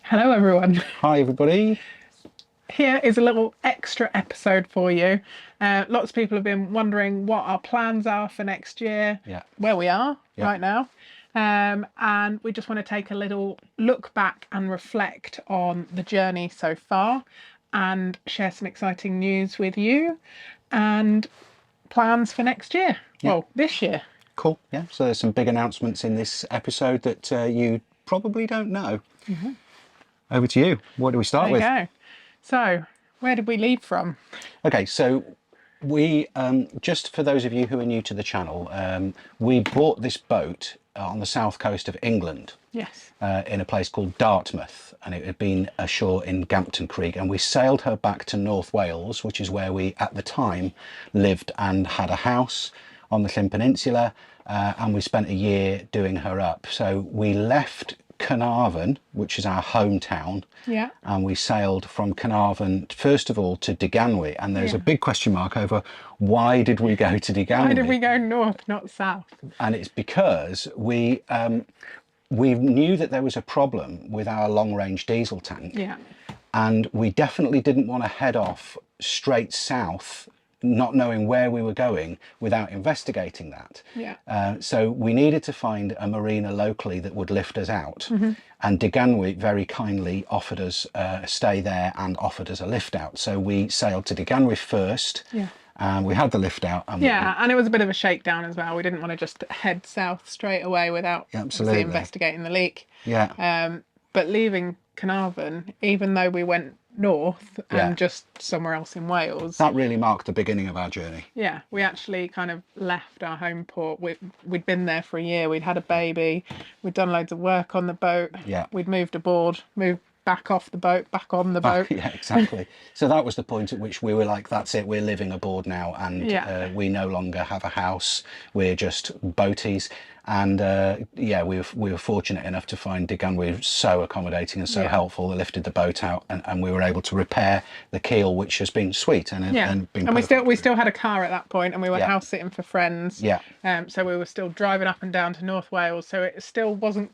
Hello, everyone. Hi, everybody. Here is a little extra episode for you. Lots of people have been wondering what our plans are for next year, Yeah. where we are Yeah. right now. And we just want to take a little look back and reflect on the journey so far and share some exciting news with you and plans for next year. Yeah. Well, this year. Cool. Yeah. So there's some big announcements in this episode that you probably don't know. Over to you. What do we start There with? you go. So, where did we leave from? Okay, so we just for those of you who are new to the channel, we bought this boat on the south coast of England. Yes. In a place called Dartmouth, and it had been ashore in Gampton Creek, and we sailed her back to North Wales, which is where we at the time lived and had a house on the Llyn Peninsula, and we spent a year doing her up. So we left Carnarvon, which is our hometown, Yeah. and we sailed from Carnarvon first of all to Deganwy, and there's a big question mark over why did we go to Deganwy? Why did we go north, not south? And it's because we knew that there was a problem with our long-range diesel tank. Yeah. And we definitely didn't want to head off straight south, not knowing where we were going without investigating that. Yeah. So we needed to find a marina locally that would lift us out. And Deganwy very kindly offered us a stay there and offered us a lift out. So we sailed to Deganwy first. Yeah. And we had the lift out. And And it was a bit of a shakedown as well. We didn't want to just head south straight away without Absolutely. investigating the leak. Yeah. But leaving Carnarvon, even though we went north and just somewhere else in Wales, That really marked the beginning of our journey. yeah, we actually kind of left our home port. We'd been there for a year. We'd had a baby. We'd done loads of work on the boat. Yeah. We'd moved aboard, moved back off the boat, back on the boat. Yeah, exactly. So that was the point at which we were like, that's it, we're living aboard now, and we no longer have a house, we're just boaties. And we were fortunate enough to find Deganwy so accommodating and so helpful. They lifted the boat out, and we were able to repair the keel, which has been sweet and been. And we still had a car at that point, and we were house sitting for friends. Yeah. So we were still driving up and down to North Wales. So it still didn't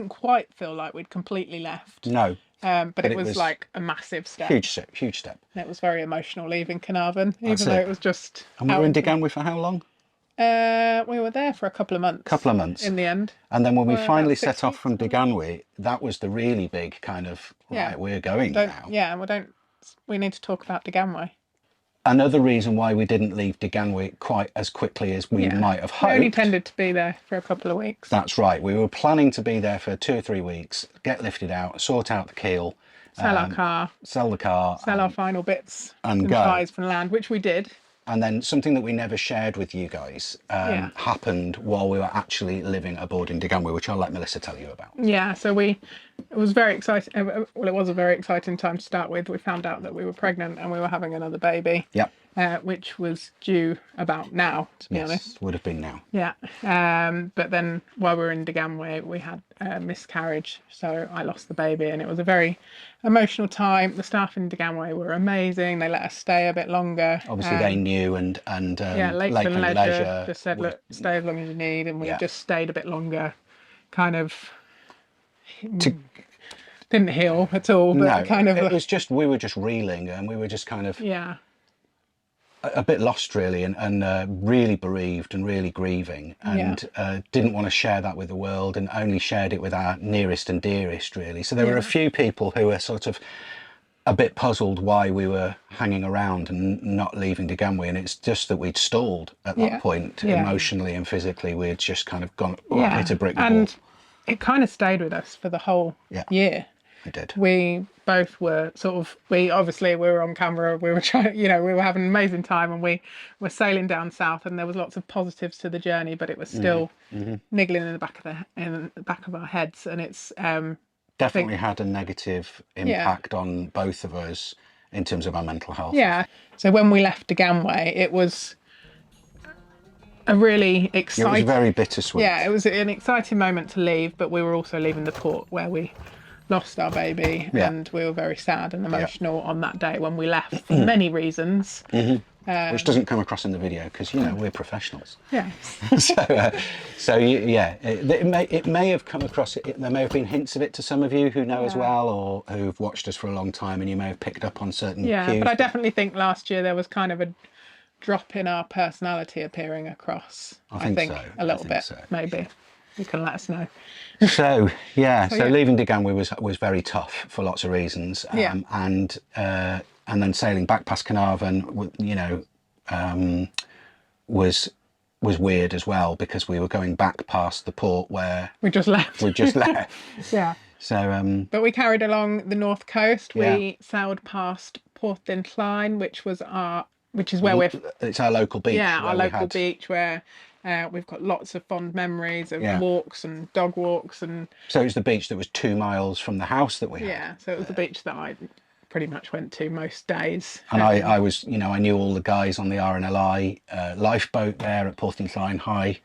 quite feel like we'd completely left. No. But it was like a massive step. Huge step. And it was very emotional leaving Carnarvon, even though it was just. And we were in Deganwy for how long? We were there for a couple of months. In the end. And then when we finally set off from Deganwy, that was the really big kind of, right, we're going now. Yeah, and we need to talk about Deganwy. Another reason why we didn't leave Deganwy quite as quickly as we might have hoped. We only tended to be there for a couple of weeks. That's right. We were planning to be there for 2 or 3 weeks, get lifted out, sort out the keel. Sell our car. Sell the car. Sell our final bits and go. Ties from land, which we did. And then something that we never shared with you guys happened while we were actually living aboard in Deganwy, which I'll let Melissa tell you about. Yeah, so it was very exciting. Well, it was a very exciting time to start with. We found out that we were pregnant and we were having another baby. Yep. Which was due about now, to be honest. Would have been now. Yeah. But then while we were in Deganwy, we had a miscarriage. So I lost the baby, and it was a very emotional time. The staff in Deganwy were amazing. They let us stay a bit longer. Obviously, they knew and Lake and Leisure just said, look, stay as long as you need. And we just stayed a bit longer. Kind of didn't heal at all. But it was just, we were just reeling, and we were just kind of... Yeah. A bit lost really, and really bereaved and really grieving, and didn't want to share that with the world, and only shared it with our nearest and dearest really. So there were a few people who were sort of a bit puzzled why we were hanging around and not leaving Deganwy, and it's just that we'd stalled at that point emotionally and physically. We had just kind of gone hit a brick wall. And it kind of stayed with us for the whole year. It did. We both were we were on camera, we were trying, we were having an amazing time, and we were sailing down south, and there was lots of positives to the journey, but it was still niggling in the back of our heads, and it's definitely had a negative impact on both of us in terms of our mental health. Yeah. So when we left Deganwy, it was a really exciting... It was very bittersweet. Yeah, it was an exciting moment to leave, but we were also leaving the port where we lost our baby, and we were very sad and emotional on that day when we left for many reasons. Which doesn't come across in the video because, you know, we're professionals. Yeah. Yeah, it may have come across, there may have been hints of it to some of you who know as well, or who've watched us for a long time, and you may have picked up on certain cues. But I definitely think last year there was kind of a drop in our personality appearing across. I think so. A little bit, maybe. You can let us know. So leaving Deganwy was very tough for lots of reasons. And then sailing back past Carnarvon, you know, was weird as well, because we were going back past the port where we just left. Yeah. So but we carried along the north coast. We sailed past Porthincline, which is where it's our local beach. Yeah, our local beach where we've got lots of fond memories of walks and dog walks. And so it was the beach that was 2 miles from the house that we had. Yeah, so it was the beach that I pretty much went to most days. And I was, you know, I knew all the guys on the RNLI lifeboat there at Porthincline High,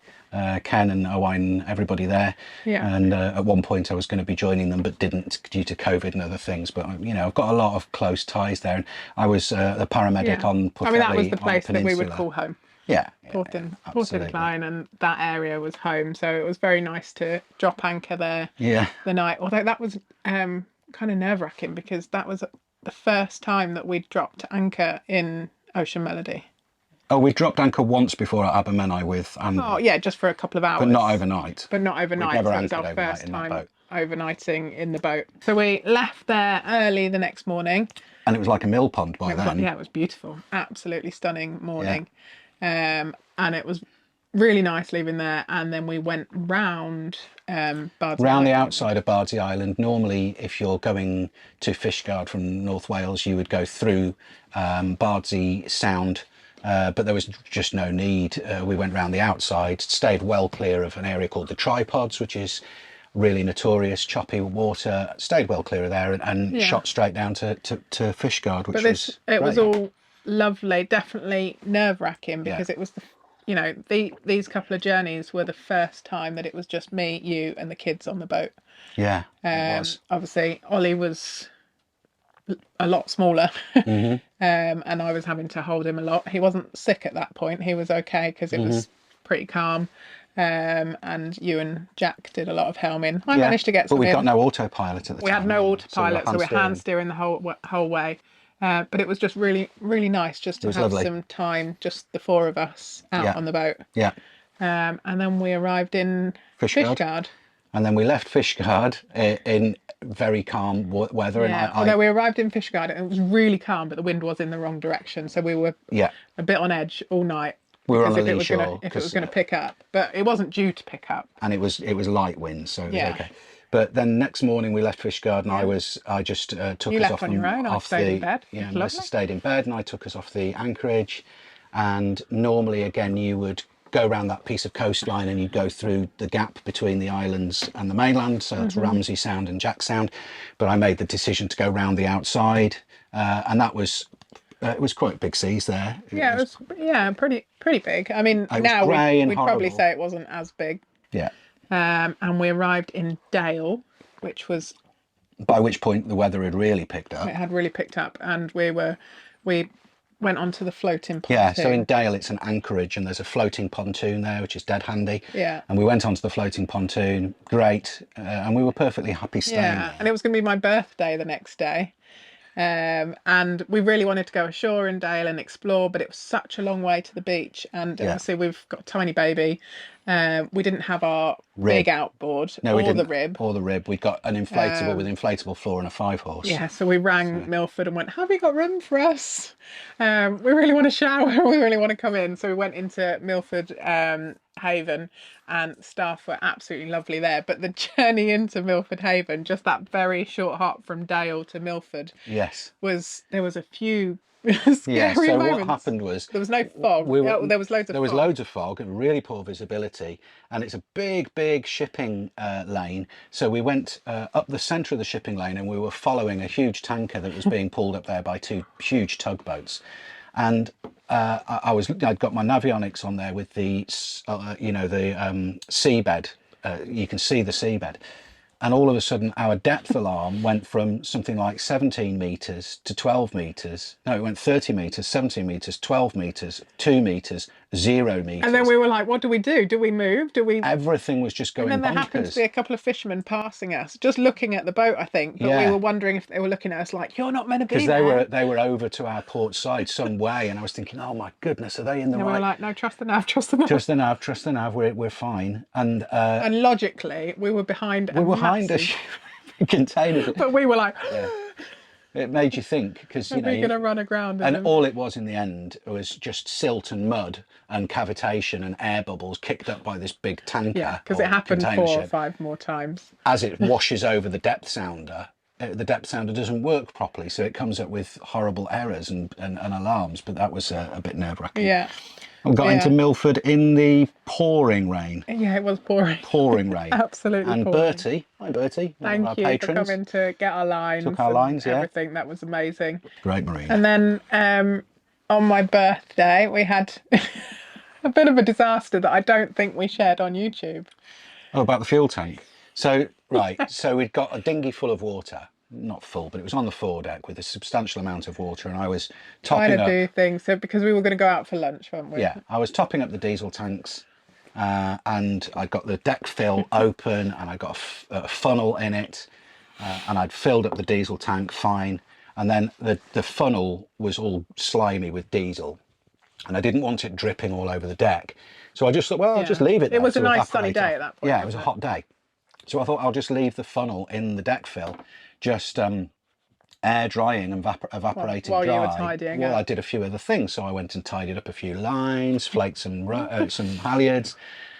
Ken and Owain, everybody there. Yeah. And at one point I was going to be joining them, but didn't due to COVID and other things. But, you know, I've got a lot of close ties there. And I was the paramedic on Portelli. I mean, that was the place that we would call home. Yeah. Porthincline, and that area was home. So it was very nice to drop anchor there the night. Although that was kind of nerve-wracking, because that was the first time that we'd dropped anchor in Ocean Melody. Oh, we dropped anchor once before at Abermenai with... just for a couple of hours. But not overnight. We'd never anchored so it was our overnight first in that time boat. overnighting in the boat. So we left there early the next morning. And it was like a mill pond by then. It was beautiful. Absolutely stunning morning. And it was really nice leaving there. And then we went round Bardsey Round the outside of Bardsey Island. Normally, if you're going to Fishguard from North Wales, you would go through Bardsey Sound. But there was just no need. We went round the outside, stayed well clear of an area called the Tripods, which is really notorious, choppy water, stayed well clear of there, and shot straight down to Fishguard, which was great. It was all lovely, definitely nerve-wracking, because it was, these couple of journeys were the first time that it was just me, you and the kids on the boat. Yeah, it was. Obviously, Ollie was a lot smaller, and I was having to hold him a lot. He wasn't sick at that point. He was okay because it was pretty calm. And you and Jack did a lot of helming. I managed to get some. But we got no autopilot at the time. We had no autopilot, so we were hand steering the whole way. But it was just really, really nice just to have some time, just the four of us out on the boat. Yeah. And then we arrived in Fishguard. And then we left Fishguard in very calm weather. Yeah, although we arrived in Fishguard, it was really calm, but the wind was in the wrong direction. So we were a bit on edge all night. We were on the lee shore. If it was going to pick up. But it wasn't due to pick up. And it was light wind, so it was okay. But then next morning we left Fishguard, and I just took us off on your own. I stayed in bed. Yeah, Melissa stayed in bed, and I took us off the anchorage. And normally, again, you would go around that piece of coastline and you'd go through the gap between the islands and the mainland, so that's Ramsey Sound and Jack Sound. But I made the decision to go round the outside, and that was it was quite big seas there. It was pretty big. I mean, now we'd probably say it wasn't as big. Yeah. And we arrived in Dale, which was... By which point the weather had really picked up. It had really picked up, and we went onto the floating pontoon. Yeah, so in Dale it's an anchorage, and there's a floating pontoon there, which is dead handy. Yeah. And we went onto the floating pontoon, great, and we were perfectly happy staying there. And it was going to be my birthday the next day. And we really wanted to go ashore in Dale and explore, but it was such a long way to the beach, and obviously we've got a tiny baby. We didn't have our big outboard or the rib. We got an inflatable with inflatable floor and a 5-horse. Yeah, so we rang Milford and went, have you got room for us? We really want to shower. We really want to come in. So we went into Milford Haven, and staff were absolutely lovely there. But the journey into Milford Haven, just that very short hop from Dale to Milford, there was a few scary moments. What happened was there was no fog. There was loads of fog. There was loads of fog and really poor visibility, and it's a big shipping lane. So we went up the centre of the shipping lane, and we were following a huge tanker that was being pulled up there by 2 huge tugboats. And I'd got my navionics on there with the seabed. You can see the seabed. And all of a sudden our depth alarm went from something like 17 meters to 12 meters. No, it went 30 meters, 17 meters, 12 meters, 2 meters, 0 meters. And then we were like, what do we do? Do we move? Do we? Everything was just going And then there happened to be bonkers. a couple of fishermen passing us, just looking at the boat, I think. But we were wondering if they were looking at us like, you're not meant to be Because there. they were over to our port side some way, and I was thinking, oh my goodness, are they in the And right? we were like, no, trust the nav, trust the nav. Trust the nav, trust the nav. We're fine. And logically, we were behind we were behind a container. But we were like, It made you think, because you know, we're going to run aground. And all it was in the end was just silt and mud and cavitation and air bubbles kicked up by this big tanker. Yeah, because it happened 4 or 5 more times. As it washes over the depth sounder doesn't work properly, so it comes up with horrible errors and alarms. But that was a bit nerve-wracking. Yeah. We got into Milford in the pouring rain. Yeah, it was pouring. Pouring rain. Absolutely and pouring. Bertie, hi Bertie, thank you patrons. for coming to get our lines. Took our lines, everything. That was amazing. Great marine. And then on my birthday, we had a bit of a disaster that I don't think we shared on YouTube. Oh, about the fuel tank. So, right, so we'd got a dinghy full of water. Not full, but it was on the foredeck with a substantial amount of water, and I was topping up. Trying to do things, so because we were going to go out for lunch, weren't we? Yeah, I was topping up the diesel tanks, and I got the deck fill open, and I got a funnel in it, and I'd filled up the diesel tank fine, and then the funnel was all slimy with diesel, and I didn't want it dripping all over the deck, so I just thought, well, I'll just leave it there. It was a nice sunny day at that point. Yeah, it was a hot day, so I thought I'll just leave the funnel in the deck fill, just air drying and evaporating while dry. you were tidying up. I did a few other things, so I went and tidied up a few lines, flaked some halyards,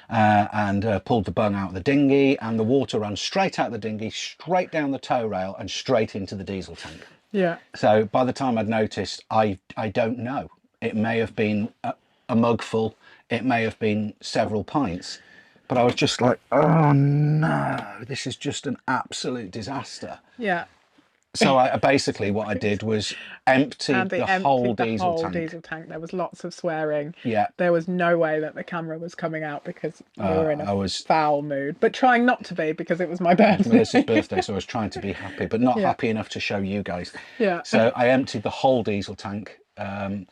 and pulled the bung out of the dinghy, and the water ran straight out of the dinghy, straight down the tow rail and straight into the diesel tank. Yeah. So by the time I'd noticed, I don't know. It may have been a mugful, it may have been several pints, but I was just like, oh no, this is just an absolute disaster. Yeah. So basically what I did was empty the whole diesel tank. There was lots of swearing. Yeah. There was no way that the camera was coming out because we were in a foul mood. But trying not to be, because it was my birthday. Melissa's birthday, so I was trying to be happy, but not happy enough to show you guys. Yeah. So I emptied the whole diesel tank, and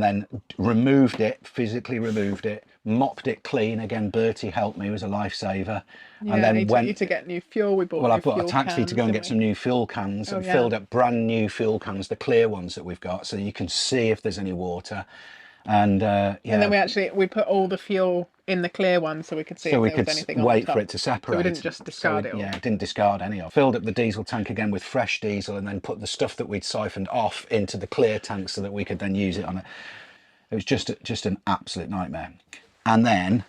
then removed it, physically removed it, mopped it clean. Again, Bertie helped me, was a lifesaver. Yeah, and then he took you to get new fuel. We bought. Well, I bought a taxi to go and get some new fuel cans, and filled up brand new fuel cans, the clear ones that we've got, so you can see if there's any water. And and then we put all the fuel in the clear one, so we could see if there was anything on the top. Wait for it to separate. So we didn't just discard it all. Yeah, didn't discard any of it. Filled up the diesel tank again with fresh diesel, and then put the stuff that we'd siphoned off into the clear tank so that we could then use it on it. It was just an absolute nightmare. And then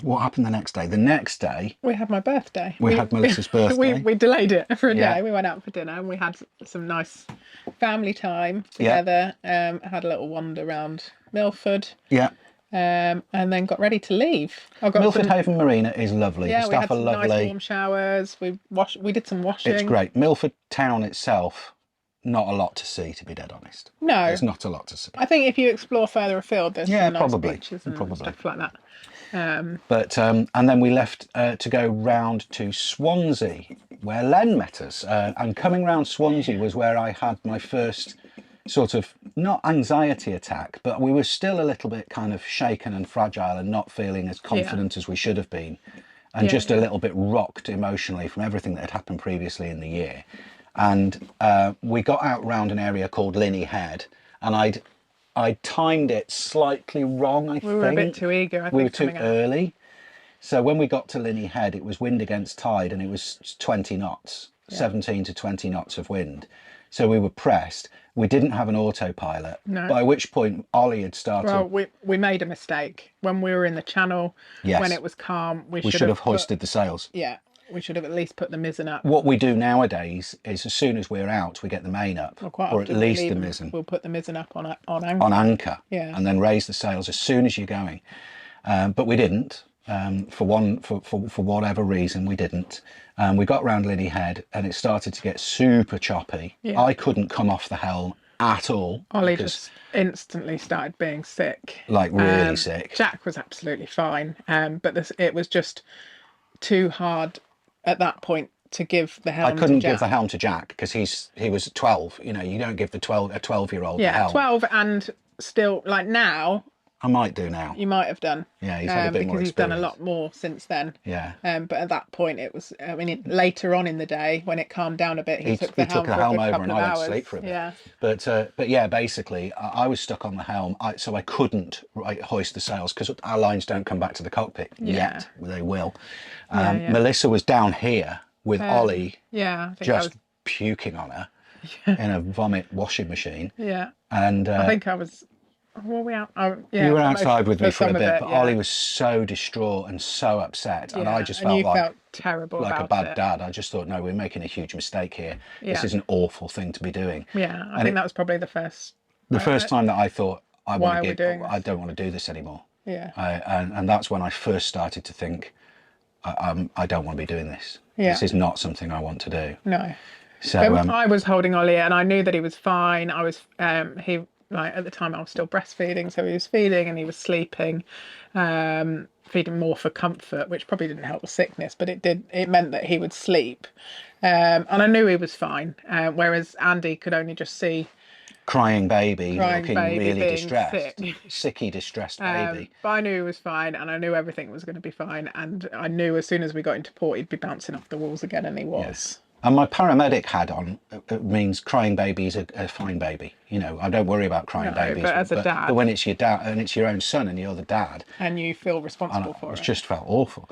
what happened the next day? The next day we had my birthday. We had Melissa's birthday. We delayed it for a day. We went out for dinner and we had some nice family time together. Had a little wander around Milford. Yeah. And then got ready to leave. Milford Haven Marina is lovely. Yeah, the staff we had some are lovely. Nice warm showers. We did some washing. It's great. Milford town itself, not a lot to see, to be dead honest. No, there's not a lot to see. I think if you explore further afield, there's some nice beaches and stuff like that. But and then we left to go round to Swansea, where Len met us. And coming round Swansea was where I had my first sort of, not anxiety attack, but we were still a little bit kind of shaken and fragile and not feeling as confident as we should have been, and just a little bit rocked emotionally from everything that had happened previously in the year. And we got out round an area called Linney Head, and I timed it slightly wrong, I think. We were a bit too eager, I think. We were too early. So when we got to Linney Head, it was wind against tide, and it was 20 knots, 17 to 20 knots of wind. So we were pressed. We didn't have an autopilot, by which point Ollie had started. Well, we made a mistake. When we were in the channel, when it was calm, we should have hoisted the sails. Yeah. We should have at least put the mizzen up. What we do nowadays is, as soon as we're out, we get the main up, or at least the mizzen. We'll put the mizzen up on anchor. On anchor, and then raise the sails as soon as you're going. But we didn't. For whatever reason, we didn't. We got round Linney Head, and it started to get super choppy. Yeah. I couldn't come off the helm at all. Ollie just instantly started being sick. Like really sick. Jack was absolutely fine, but it was just too hard at that point to give the helm I couldn't to Jack. give the helm to Jack because he was 12. You know, you don't give a 12-year-old the helm. 12, and still, like, now I might do now. you might have done. Yeah, he's had a bit more because he's done a experience. lot more since then. Yeah. But at that point, it was. I mean, later on in the day, when it calmed down a bit, he took the helm for a good over couple and of I went hours. to sleep for a bit. Yeah. But yeah, basically, I was stuck on the helm, so I couldn't hoist the sails because our lines don't come back to the cockpit yet. They will. Melissa was down here with Ollie, Yeah, I think just puking on her in a vomit washing machine. Yeah. And I think I was. Were we out? Yeah, you were outside with me for a some of bit, it, but yeah. Ollie was so distraught and so upset, and I just felt you like felt terrible like a about bad it. dad. I just thought, no, we're making a huge mistake here. This Yeah. is an awful thing to be doing. Yeah, I think that was probably the first time that I thought, I don't want to do this anymore. Yeah. And that's when I first started to think, I don't want to be doing this. Yeah. This is not something I want to do. No. So I was holding Ollie, and I knew that he was fine. I was at the time I was still breastfeeding, so he was feeding and he was sleeping, feeding more for comfort, which probably didn't help the sickness, but it meant that he would sleep, and I knew he was fine. Whereas Andy could only just see crying baby looking baby really being distressed, sick. sicky distressed baby. But I knew he was fine, and I knew everything was going to be fine, and I knew as soon as we got into port he'd be bouncing off the walls again, and he was. Yes. And my paramedic hat on means crying baby is a fine baby. You know, I don't worry about crying babies. But as a dad, but when it's your dad and it's your own son and you're the dad, and you feel responsible for it, just felt awful.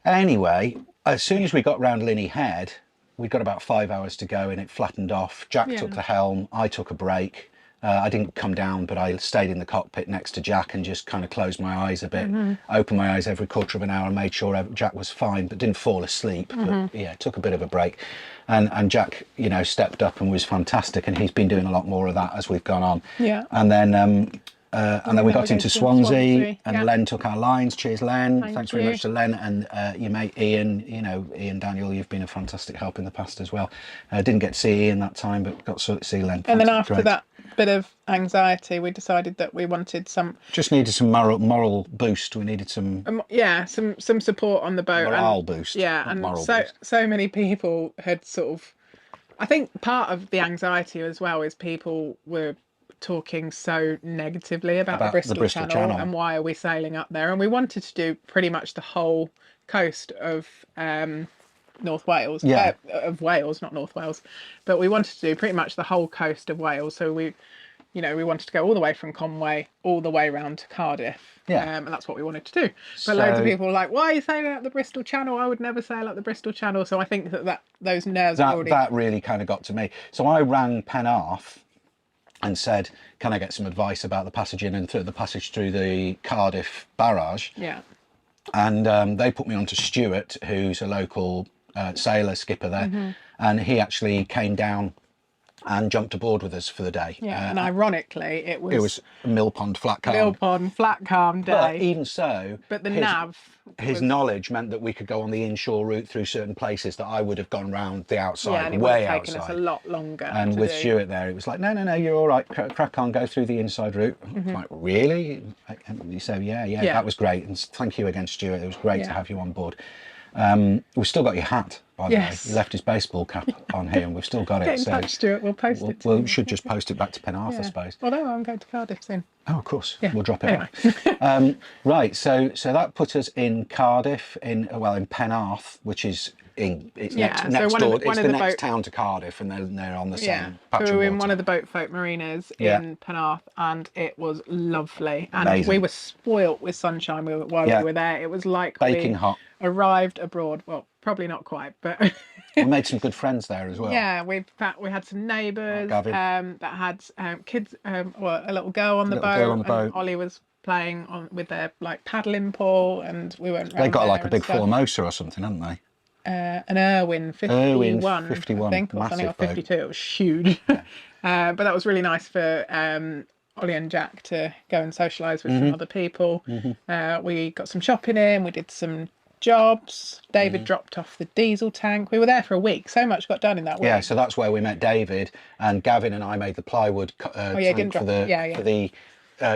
Anyway, as soon as we got round Linney Head, we'd got about 5 hours to go, and it flattened off. Jack took the helm. I took a break. I didn't come down, but I stayed in the cockpit next to Jack and just kind of closed my eyes a bit, opened my eyes every quarter of an hour and made sure Jack was fine, but didn't fall asleep. But yeah, took a bit of a break. And Jack, you know, stepped up and was fantastic, and he's been doing a lot more of that as we've gone on. Yeah. And then we got into Swansea, and Len took our lines. Cheers, Len. Thanks very much to Len and your mate Ian. You know, Ian Daniel, you've been a fantastic help in the past as well. Didn't get to see Ian that time, but got to see Len. And then after that bit of anxiety, we decided that we wanted needed some moral boost. We needed some some support on the boat, morale boost. Yeah, and so many people had sort of. I think part of the anxiety as well is people were talking so negatively about the Bristol Channel and why are we sailing up there, and we wanted to do pretty much the whole coast of North Wales, of Wales, not North Wales, but we wanted to do pretty much the whole coast of Wales. So we wanted to go all the way from Conway all the way around to Cardiff. And that's what we wanted to do. But loads of people were like, why are you sailing up the Bristol Channel? I would never sail up the Bristol Channel. So I think that those nerves that really kind of got to me. So I rang Penarth and said, can I get some advice about the passage in and the passage through the Cardiff barrage? Yeah. And they put me on to Stuart, who's a local sailor skipper there, and he actually came down and jumped aboard with us for the day. Yeah, and ironically, it was a mill pond flat calm. Mill pond flat calm day. But even so, his knowledge meant that we could go on the inshore route through certain places that I would have gone round the outside, yeah, and it way would have outside. taken us a lot longer. And with Stuart there, it was like, no, you're all right. Crack on, go through the inside route. Like, really? And he said, yeah, that was great. And thank you again, Stuart. It was great to have you on board. We've still got your hat, by the way. He left his baseball cap on here, and we've still got it. Get in touch, Stuart. We'll post it. We should just post it back to Penarth, I suppose. Although I'm going to Cardiff soon. Oh, of course. Yeah. We'll drop it off. Right. So that put us in Cardiff, in Penarth, which is next door. It's the next town to Cardiff, and they're on the same patch of we were in water. one of the boat folk marinas in Penarth, and it was lovely. And amazing. We were spoilt with sunshine while we were there. It was like baking hot. Arrived abroad. Well, probably not quite, but we made some good friends there as well. Yeah, we had some neighbours that had kids, a little girl on the boat. And Ollie was playing with their paddling pool, and we went. They got a big Formosa or something, hadn't they? An Irwin 51, I think, or something, or 52. It was huge. But that was really nice for Ollie and Jack to go and socialise with some other people. We got some shopping in. We did some jobs. David dropped off the diesel tank. We were there for a week. So much got done in that week. Yeah, so that's where we met David, and Gavin and I made the plywood tank for the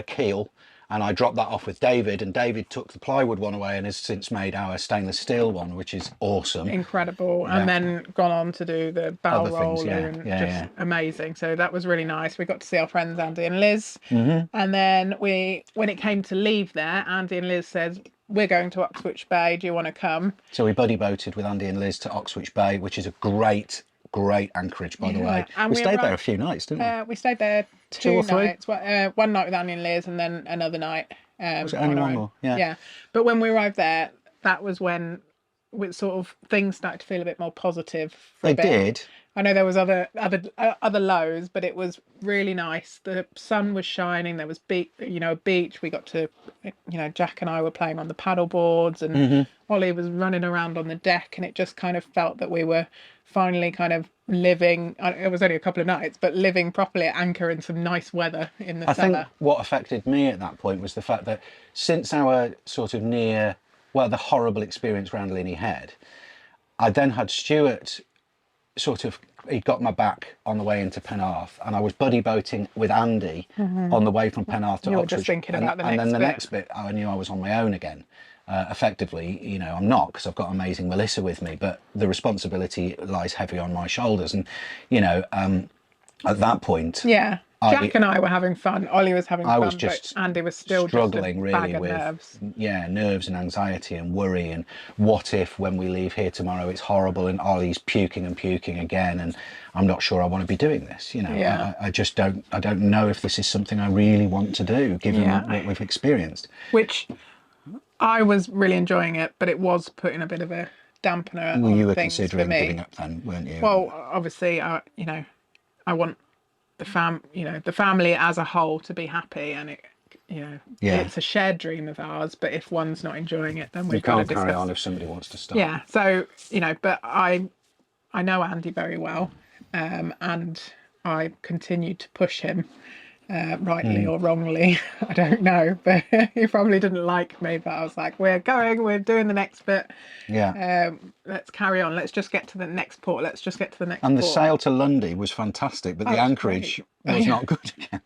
keel. and I dropped that off with David, and David took the plywood one away and has since made our stainless steel one, which is awesome. Incredible. Yeah. And then gone on to do the bow Other things, roller yeah, and yeah, just yeah. amazing. So that was really nice. We got to see our friends Andy and Liz. Mm-hmm. And then when it came to leave there, Andy and Liz says, we're going to Uxbridge Bay. Do you want to come? So we buddy boated with Andy and Liz to Uxbridge Bay, which is a great anchorage, by the way. And we stayed there a few nights, didn't we? We stayed there Two or three? nights. One night with Andy and Liz, and then another night. Was it only on our one own. more? Yeah. Yeah. But when we arrived there, that was when sort of things started to feel a bit more positive. For They a bit. did. I know there was other lows, but it was really nice. The sun was shining. There was a beach. We got to, Jack and I were playing on the paddle boards, and Ollie was running around on the deck, and it just kind of felt that we were finally kind of living. It was only a couple of nights, but living properly at anchor in some nice weather in the summer. I think what affected me at that point was the fact that since our sort of the horrible experience around Linney Head, I then had Stuart he got my back on the way into Penarth, and I was buddy boating with Andy on the way from Penarth to You were Oxford. just thinking about the and next then the bit. next bit, I knew I was on my own again. Effectively, I'm not, because I've got amazing Melissa with me, but the responsibility lies heavy on my shoulders. And, at that point, Yeah. Jack and I were having fun. Ollie was having fun. I was just but Andy was still struggling just a bag really of with nerves. nerves and anxiety and worry, and what if when we leave here tomorrow it's horrible and Ollie's puking again, and I'm not sure I want to be doing this. Yeah. I just don't know if this is something I really want to do, given what we've experienced. Which I was really enjoying it, but it was putting a bit of a dampener on You were things considering for me. giving up then, weren't you? Well, obviously, I want the family as a whole to be happy, and it's a shared dream of ours. But if one's not enjoying it, then we've got to discuss. Carry on if somebody wants to stop. Yeah. So but I know Andy very well, and I continued to push him. Rightly or wrongly, I don't know, but he probably didn't like me. But I was like, we're doing the next bit. Yeah. Let's carry on. Let's just get to the next port. Let's just get to the next And the port. sail to Lundy was fantastic, but the anchorage was not good again.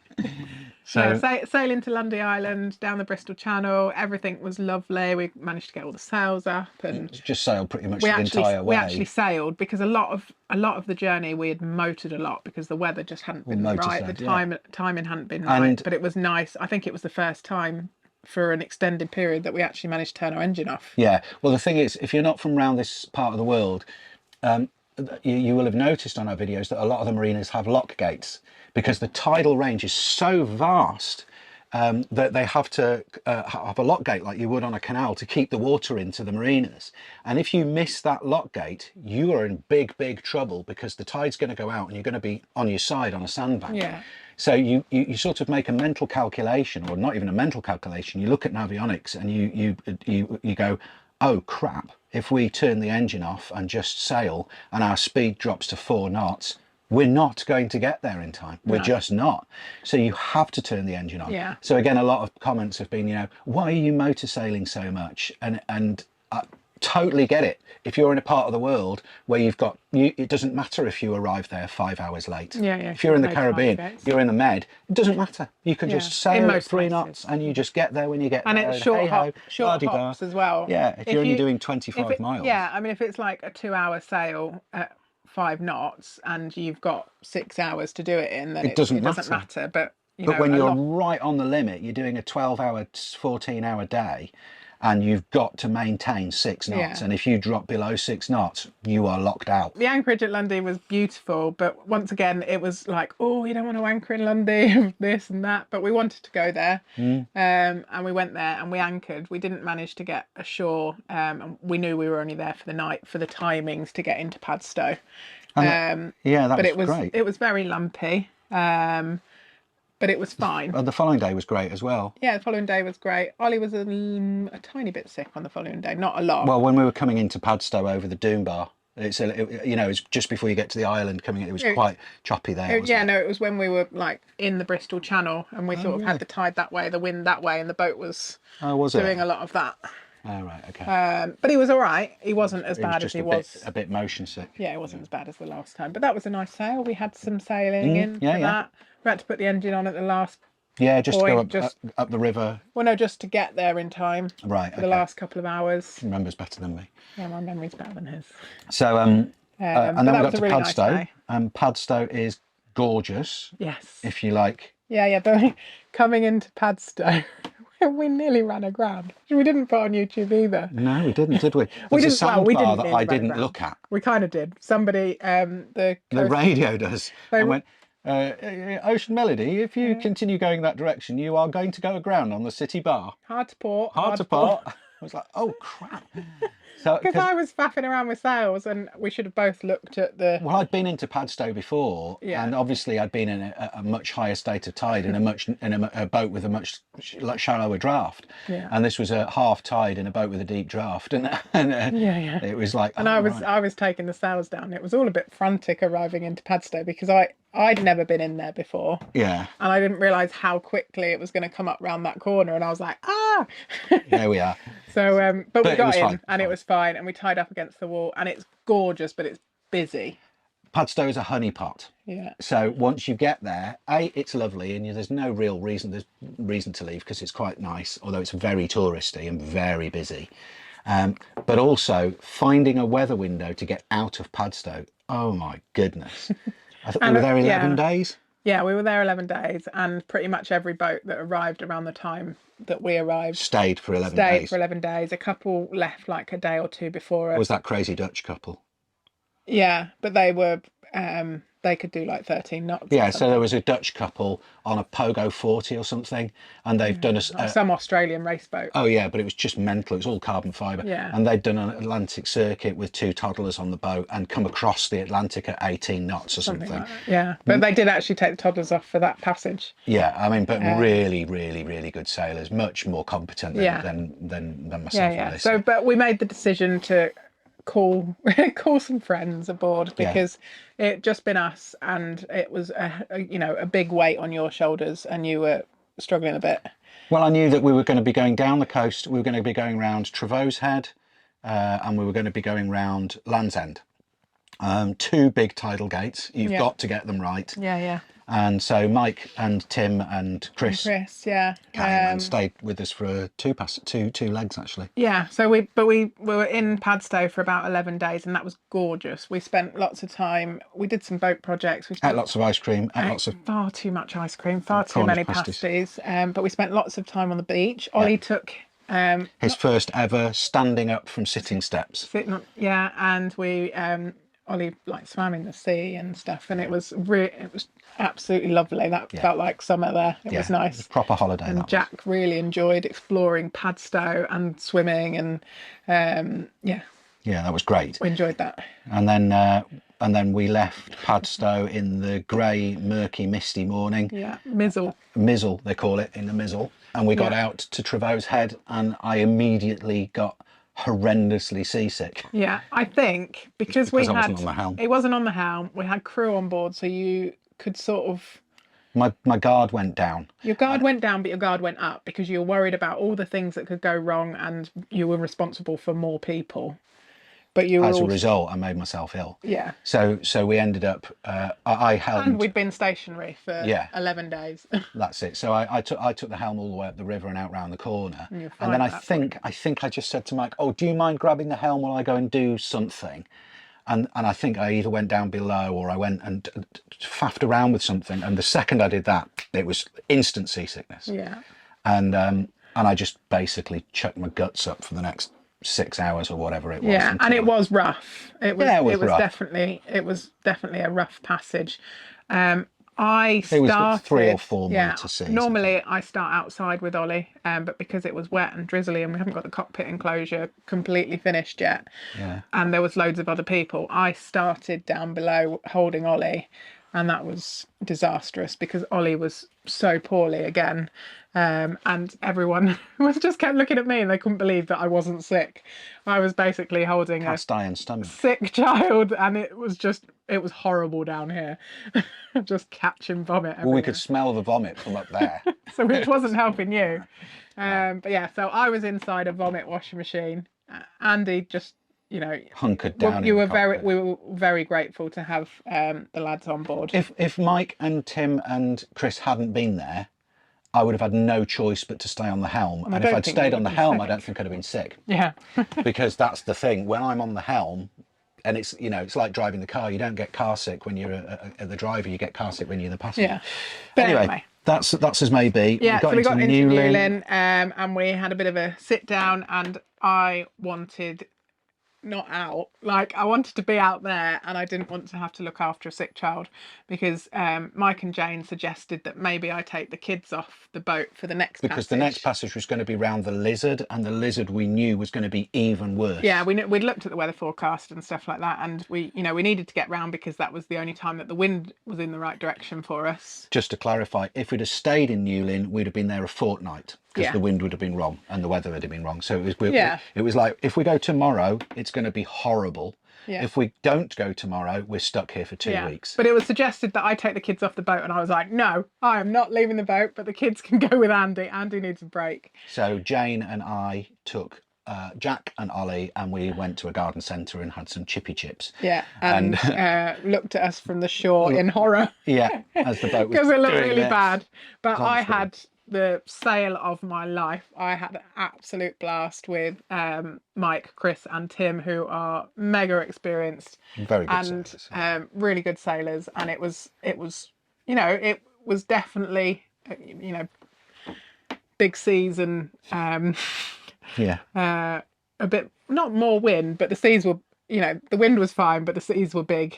So sailing to Lundy Island, down the Bristol Channel, everything was lovely. We managed to get all the sails up, and just sailed pretty much the entire way. We actually sailed because a lot of the journey we had motored a lot because the weather just hadn't been right. The timing hadn't been right, but it was nice. I think it was the first time for an extended period that we actually managed to turn our engine off. Yeah. Well, the thing is, if you're not from around this part of the world, you will have noticed on our videos that a lot of the marinas have lock gates, because the tidal range is so vast that they have to have a lock gate like you would on a canal to keep the water into the marinas. And if you miss that lock gate, you are in big trouble, because the tide's going to go out and you're going to be on your side on a sandbank. Yeah. So you sort of make a mental calculation, or not even a mental calculation. You look at navionics and you go, oh crap, if we turn the engine off and just sail and our speed drops to 4 knots, we're not going to get there in time. We're just not. So you have to turn the engine on. Yeah. So again, a lot of comments have been, why are you motor sailing so much? And I totally get it. If you're in a part of the world where it doesn't matter if you arrive there 5 hours late. Yeah. If you're in the Caribbean, you're in the Med, it doesn't matter. You can just sail at 3 knots and you just get there when you get and there. And it's short hops as well. Yeah, if you're only doing 25 miles. Yeah, I mean, if it's like a 2-hour sail at 5 knots and you've got 6 hours to do it in, then it doesn't matter. But when you're right on the limit, you're doing a 12-hour, 14-hour day, and you've got to maintain 6 knots. Yeah. And if you drop below 6 knots, you are locked out. The anchorage at Lundy was beautiful, but once again, it was like, oh, you don't want to anchor in Lundy, this and that. But we wanted to go there, and we went there and we anchored. We didn't manage to get ashore, and we knew we were only there for the night for the timings to get into Padstow. That was great. It was very lumpy. But it was fine. The following day was great as well. Yeah, the following day was great. Ollie was a tiny bit sick on the following day, not a lot. Well, when we were coming into Padstow over the Doom Bar, it's just before you get to the island coming in, it was quite choppy there. It was when we were like in the Bristol Channel and we sort of had the tide that way, the wind that way, and the boat was doing a lot of that. Oh, right, okay. But he was all right. He wasn't as bad as he was. A bit motion sick. Yeah, it wasn't as bad as the last time. But that was a nice sail. We had some sailing in for that. We had to put the engine on at the last Yeah, just to go point. up the river. Well, no, just to get there in time Right. for the Okay. last couple of hours. Remembers better than me. Yeah, my memory's better than his. So and But then we that got was a to really nice Padstow. day. Padstow is gorgeous, Yes. if you like. Yeah, yeah. But coming into Padstow, we nearly ran aground. We didn't put on YouTube either. No, we didn't, did we? We There's a didn't. Well, we sandbar didn't that nearly I run didn't aground. look at. We kind of did. Somebody, the The radio does. They I were- went, Ocean Melody, if you continue going that direction, you are going to go aground on the city bar. hard to port. Hard to part. I was like, oh crap. So Because I was faffing around with sails, and we should have both looked at the. well, I'd been into Padstow before, Yeah. and obviously I'd been in a much higher state of tide in a boat with a much shallower draft. Yeah. And this was a half tide in a boat with a deep draft, and Yeah. it was like. And oh, I was taking the sails down. It was all a bit frantic arriving into Padstow because I'd never been in there before. Yeah. And I didn't realise how quickly it was going to come up round that corner, and I was like, ah. There we are. So, but we it got was in, fine, and it was fine, and we tied up against the wall, and it's gorgeous, but it's busy. Padstow is a honeypot. Yeah. So once you get there, it's lovely, and there's no real reason to leave because it's quite nice, although it's very touristy and very busy. But also finding a weather window to get out of Padstow. Oh my goodness! I think we were there 11 days. Yeah, we were there 11 days, and pretty much every boat that arrived around the time that we arrived Stayed for 11 stayed days. for 11 days. A couple left like a day or two before us. Was that crazy Dutch couple? Yeah, but they were they could do like 13 knots. Yeah, so there was a Dutch couple on a Pogo 40 or something, and they've done some Australian race boat. oh yeah, but it was just mental. It was all carbon fibre. Yeah. And they'd done an Atlantic circuit with 2 toddlers on the boat and come across the Atlantic at 18 knots or something. Like that. Yeah, but they did actually take the toddlers off for that passage. Yeah, I mean, but really, really, really good sailors, much more competent than myself. Yeah, yeah. So, but we made the decision to call some friends aboard because it just been us, and it was a big weight on your shoulders, and you were struggling a bit. Well, I knew that we were going to be going down the coast. We were going to be going round Trevose Head, and we were going to be going round Land's End. 2 big tidal gates. You've got to get them right. Yeah, yeah. And so Mike and Tim and Chris yeah, came and stayed with us for two legs actually. Yeah, so we were in Padstow for about 11 days, and that was gorgeous. We spent lots of time. We did some boat projects. We Ate lots of ice cream. Ate lots of far too much ice cream, far too Cornish many pasties. But we spent lots of time on the beach. Ollie took his first ever standing up from sitting steps. And we Ollie like swam in the sea and stuff, and it was absolutely lovely. That felt like summer there. It was nice. It was a proper holiday. And Jack really enjoyed exploring Padstow and swimming, and yeah, that was great. we enjoyed that. And then we left Padstow in the grey, murky, misty morning. Yeah, mizzle They call it, in the mizzle. And we got out to Trevose Head, and I immediately got horrendously seasick. Yeah, I think because I wasn't on the helm. It wasn't on the helm. We had crew on board, so you could sort of. My guard went down. Your guard went down, but your guard went up because you were worried about all the things that could go wrong, and you were responsible for more people. But you were as a result, I made myself ill. Yeah. So we ended up. I helmed. And we'd been stationary for 11 days. That's it. So I took the helm all the way up the river and out round the corner. And then I think I just said to Mike, "Oh, do you mind grabbing the helm while I go and do something?" And I think I either went down below or I went and faffed around with something. And the second I did that, it was instant seasickness. Yeah. And I just basically chucked my guts up for the next 6 hours or whatever it was. Yeah, and it was rough. It was rough. definitely a rough passage. It was 3 or 4 metre seas. Normally I start outside with Ollie, but because it was wet and drizzly and we haven't got the cockpit enclosure completely finished yet, and there was loads of other people, I started down below holding Ollie, and that was disastrous because Ollie was so poorly again, and everyone was just kept looking at me and they couldn't believe that I wasn't sick. I was basically holding cast iron stomach. sick child, and it was horrible down here. Just catching vomit everywhere. Well, we could smell the vomit from up there. So which wasn't helping you. But yeah, so I was inside a vomit washing machine. Andy just, hunkered down. We were very grateful to have the lads on board. If Mike and Tim and Chris hadn't been there, I would have had no choice but to stay on the helm. And if I'd stayed on the helm, I don't think I'd have been sick. Yeah. Because that's the thing. When I'm on the helm, and it's, you know, it's like driving the car. You don't get car sick when you're the driver. You get car sick when you're the passenger. Yeah. But anyway, that's as may be. Yeah, we got into Newlyn, and we had a bit of a sit down, and I wanted not out. Like, I wanted to be out there, and I didn't want to have to look after a sick child, because Mike and Jane suggested that maybe I take the kids off the boat for the next because the next passage was going to be round the Lizard, and the Lizard we knew was going to be even worse. Yeah, we'd looked at the weather forecast and stuff like that, and we needed to get round because that was the only time that the wind was in the right direction for us. Just to clarify, if we'd have stayed in Newlyn, we'd have been there a fortnight, because the wind would have been wrong and the weather would have been wrong. So it was like, if we go tomorrow, it's going to be horrible. Yeah. If we don't go tomorrow, we're stuck here for 2 weeks. But it was suggested that I take the kids off the boat, and I was like, no, I am not leaving the boat, but the kids can go with Andy. Andy needs a break. So Jane and I took Jack and Ollie, and we went to a garden centre and had some chippy chips. Yeah, and looked at us from the shore in horror. Yeah, as the boat was because it looked really this. bad. But I had the sail of my life. I had an absolute blast with Mike, Chris and Tim, who are mega experienced, very good sailors. Really good sailors. And it was it was definitely big seas and a bit, not more wind, but the seas were, the wind was fine, but the seas were big.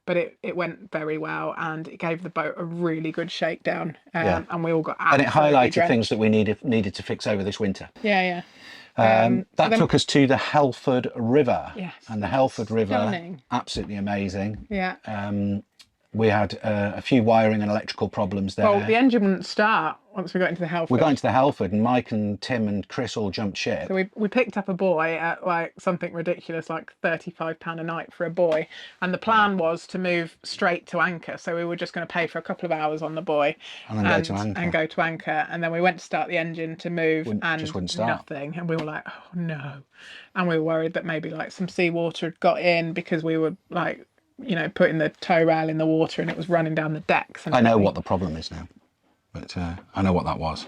But it went very well, and it gave the boat a really good shakedown. And we all got and it highlighted drenched. Things that we needed to fix over this winter. Yeah. That took us to the Helford River. Yes, and the Helford River, stunning. Absolutely amazing. Yeah. We had a few wiring and electrical problems there. Well, the engine wouldn't start once we got into the Helford. We got into the Helford, and Mike and Tim and Chris all jumped ship. So we picked up a boy at like something ridiculous, like £35 a night for a boy. And the plan was to move straight to anchor. So we were just going to pay for a couple of hours on the boy and then go to anchor. And then we went to start the engine to move, and just wouldn't start. Nothing. And we were like, oh no. And we were worried that maybe like some seawater had got in, because we were like, putting the tow rail in the water and it was running down the decks. And I know what the problem is now, but I know what that was.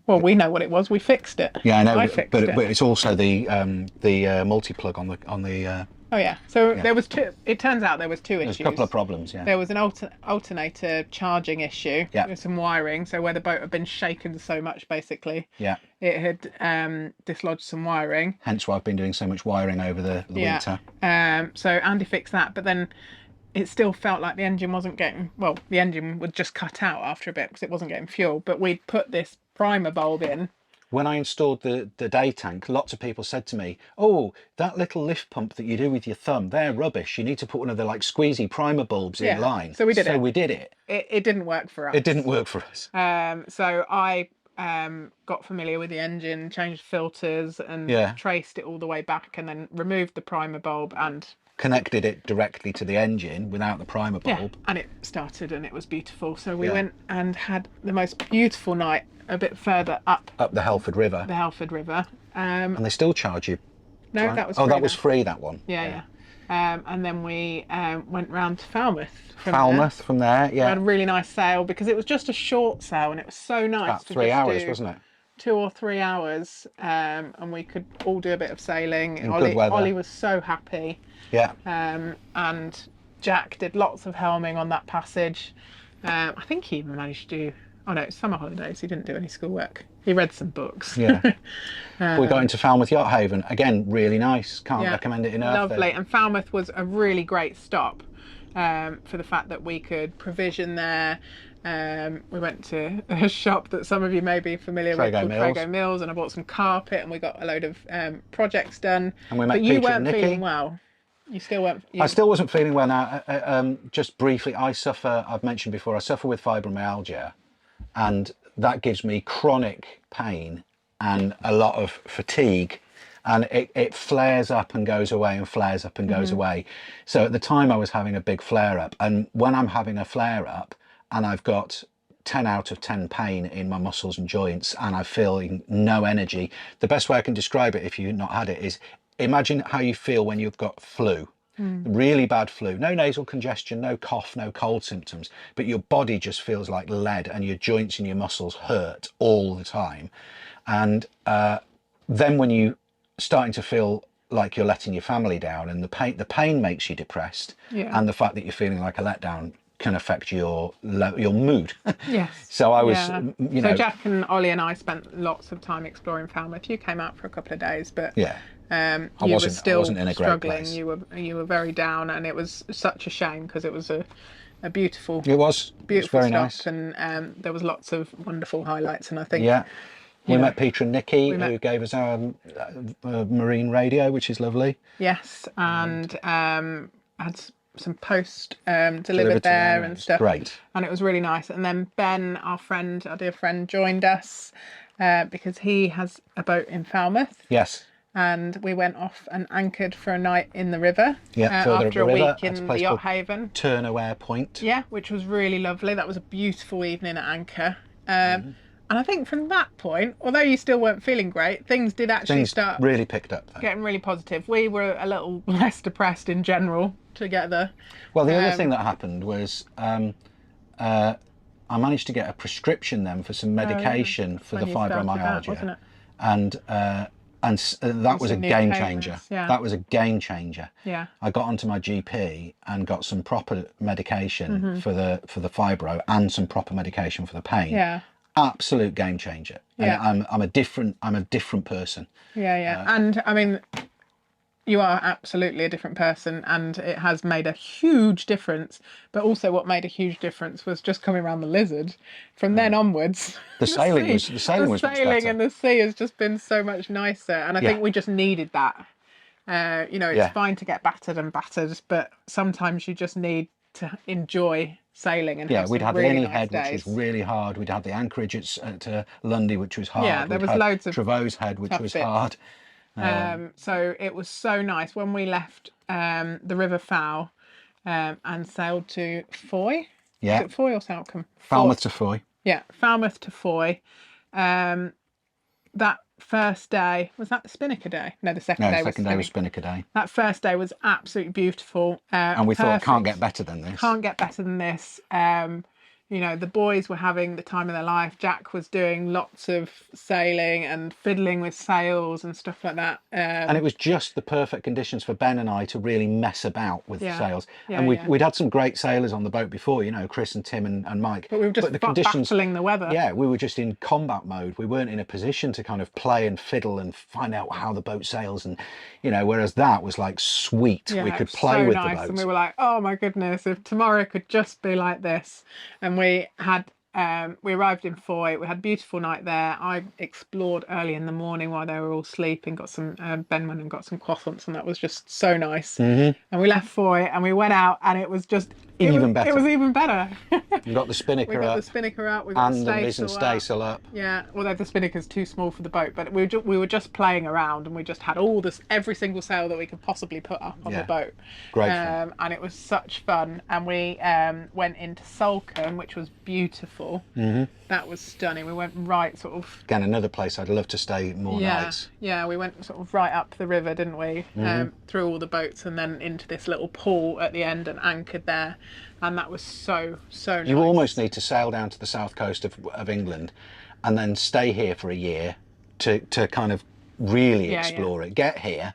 Well, we know what it was. We fixed it. Yeah, I know. But it's also the multi-plug on the. Oh yeah. So there was two. It turns out there was two issues. There's a couple of problems. Yeah. There was an alternator charging issue. Yeah. With some wiring. So where the boat had been shaken so much, basically. Yeah. It had dislodged some wiring. Hence why I've been doing so much wiring over the winter. So Andy fixed that, but then it still felt like the engine wasn't getting. Well, the engine would just cut out after a bit because it wasn't getting fuel. But we'd put this primer bulb in. When I installed the day tank, lots of people said to me, oh, that little lift pump that you do with your thumb, they're rubbish. You need to put one of the like squeezy primer bulbs in line. So we did it. It didn't work for us. It didn't work for us. So I got familiar with the engine, changed filters and traced it all the way back, and then removed the primer bulb and connected it directly to the engine without the primer bulb. Yeah, and it started and it was beautiful. So we went and had the most beautiful night a bit further up the Helford River. The Helford River. And they still charge you. No, that was free. Oh, that was free, that one. Yeah. And then we went round to Falmouth. From there, We had a really nice sail because it was just a short sail and it was so nice. About 3 hours, wasn't it? 2 or 3 hours, and we could all do a bit of sailing. In good weather. Ollie was so happy. Yeah. And Jack did lots of helming on that passage. I think he even managed to do. Oh no, it's summer holidays. He didn't do any schoolwork. He read some books. Yeah. We got into Falmouth Yacht Haven. Again, really nice. Can't recommend it enough. Lovely. And Falmouth was a really great stop for the fact that we could provision there. We went to a shop that some of you may be familiar with called Trago Mills, and I bought some carpet, and we got a load of projects done. And we met but Peter you weren't and Nikki. feeling well. You still weren't. I still wasn't feeling well now. Just briefly, I've mentioned before, I suffer with fibromyalgia, and that gives me chronic pain and a lot of fatigue, and it flares up and goes away and flares up and goes away. So at the time I was having a big flare up, and when I'm having a flare up and I've got 10 out of 10 pain in my muscles and joints and I'm feeling no energy, the best way I can describe it, if you've not had it, is imagine how you feel when you've got flu. really bad flu, no nasal congestion, no cough, no cold symptoms, but your body just feels like lead and your joints and your muscles hurt all the time. And then when you starting to feel like you're letting your family down, and the pain makes you depressed, Yeah. and the fact that you're feeling like a letdown can affect your mood. Yes. So I was, Yeah. you So know, Jack and Ollie and I spent lots of time exploring Falmouth. You came out for a couple of days, but yeah, you were wasn't- I still wasn't in a great struggling. place. You were very down, and it was such a shame because it was a beautiful, it was beautiful very stop, nice. and there was lots of wonderful highlights. And I think Yeah. We you know, met Peter and Nikki, met- who gave us our marine radio, which is lovely. yes, and had some post delivered Delivered to there them, and it was stuff. great. And it was really nice. And then Ben, our dear friend, joined us because he has a boat in Falmouth. Yes. And we went off and anchored for a night in the river. Yeah, further up after the a river, week at a in the place yacht called haven. Turnaware Point. Yeah, which was really lovely. That was a beautiful evening at anchor. And I think from that point, although you still weren't feeling great, things did actually start really picked up then. getting really positive. We were a little less depressed in general together. Well, the other thing that happened was I managed to get a prescription then for some medication for the When you started that, fibromyalgia, wasn't it? and that was a some new game payments, changer. yeah. That was a game changer. Yeah. I got onto my GP and got some proper medication for the fibro and some proper medication for the pain. Yeah. Absolute game changer. Yeah. And I'm a different person. Yeah. And I mean, you are absolutely a different person, and it has made a huge difference. But also, what made a huge difference was just coming around the Lizard. From then onwards, The sailing was much better. and the sea has just been so much nicer. And I think we just needed that. It's fine to get battered, but sometimes you just need to enjoy sailing and have we'd some had really Annie nice Head, days. which was really hard. We'd had the anchorage at Lundy, which was hard. Yeah, there We'd was had loads of Trevose Head, which tough was bits. hard. So it was so nice when we left the River Fowl and sailed to Foy. Yeah. Is it Foy or Salcombe? Falmouth to Foy. Yeah, Falmouth to Foy. That first day, was that the Spinnaker day? No, the second day was second day was Spinnaker Day. That first day was absolutely beautiful. And we thought, perfect. can't get better than this. Can't get better than this. The boys were having the time of their life. Jack was doing lots of sailing and fiddling with sails and stuff like that. And it was just the perfect conditions for Ben and I to really mess about with the sails. Yeah, and we'd had some great sailors on the boat before, Chris and Tim and Mike. But we were just battling the weather. Yeah, we were just in combat mode. We weren't in a position to kind of play and fiddle and find out how the boat sails. And, whereas that was like sweet. Yeah, we could so play with nice. the boat. And we were like, oh my goodness, if tomorrow could just be like this. And we had we arrived in Foy. We had a beautiful night there. I explored early in the morning while they were all sleeping. Got some Ben went and got some croissants, and that was just so nice. And we left Foy and we went out, and it was just even better. It was even better. We got the Spinnaker We got up. the Spinnaker up. We got and the mizzen staysail up. Yeah, although the Spinnaker's too small for the boat, but we were just playing around, and we just had every single sail that we could possibly put up on the boat. Great fun. And it was such fun. And we went into Salcombe, which was beautiful. That was stunning. We went right sort of... Again, another place I'd love to stay more nights. Yeah, we went sort of right up the river, didn't we? Through all the boats and then into this little pool at the end and anchored there. And that was so nice. You almost need to sail down to the south coast of England and then stay here for a year to kind of really explore it. Get here